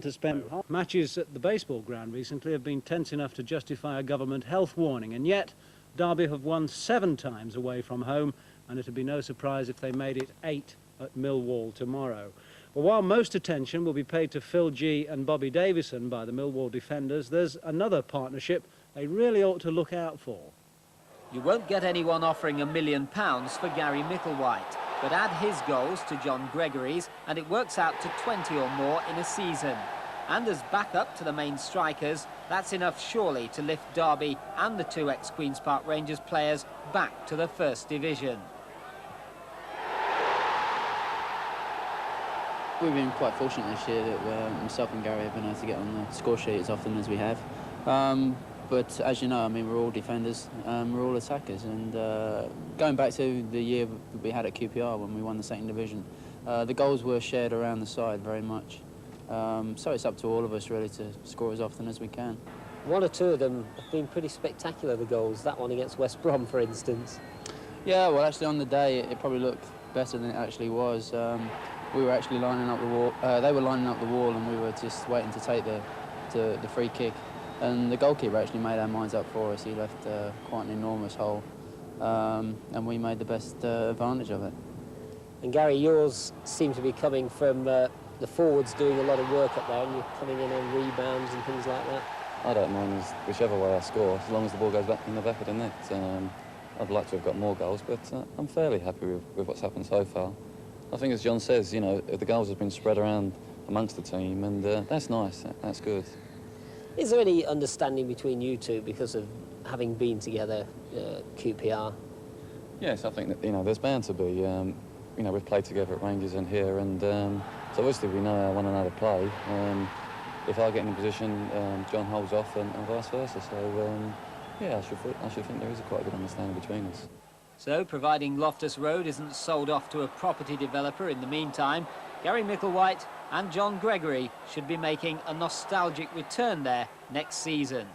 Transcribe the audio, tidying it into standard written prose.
To spend matches at the baseball ground recently have been tense enough to justify a government health warning, and yet Derby have won 7 times away from home, and it'd be no surprise if they made it 8 at Millwall tomorrow. Well, while most attention will be paid to Phil G and Bobby Davison by the Millwall defenders, there's another partnership they really ought to look out for. You won't get anyone offering £1 million for Gary Micklewhite, but add his goals to John Gregory's and it works out to 20 or more in a season. And as backup to the main strikers, that's enough surely to lift Derby and the 2 ex-Queen's Park Rangers players back to the First Division. We've been quite fortunate this year that myself and Gary have been able to get on the score sheet as often as we have. But as you know, I mean, we're all defenders, we're all attackers, and going back to the year that we had at QPR when we won the second division, the goals were shared around the side very much. So it's up to all of us really to score as often as we can. 1 or 2 of them have been pretty spectacular, the goals. That one against West Brom, for instance. Yeah, well, actually on the day it probably looked better than it actually was. We were actually lining up the wall. They were lining up the wall, and we were just waiting to take the free kick. And the goalkeeper actually made our minds up for us. He left quite an enormous hole, and we made the best advantage of it. And Gary, yours seem to be coming from the forwards doing a lot of work up there, and you're coming in on rebounds and things like that. I don't mind whichever way I score, as long as the ball goes back in the back of the net. I'd like to have got more goals, but I'm fairly happy with what's happened so far. I think, as John says, you know, the goals have been spread around amongst the team, and that's nice, that's good. Is there any understanding between you two because of having been together QPR? Yes, I think that, you know, there's bound to be. You know, we've played together at Rangers and here, and so obviously we know how one another play. If I get in a position, John holds off, and vice versa. So, yeah, I should think there is quite a good understanding between us. So, providing Loftus Road isn't sold off to a property developer in the meantime, Gary Micklewhite and John Gregory should be making a nostalgic return there next season.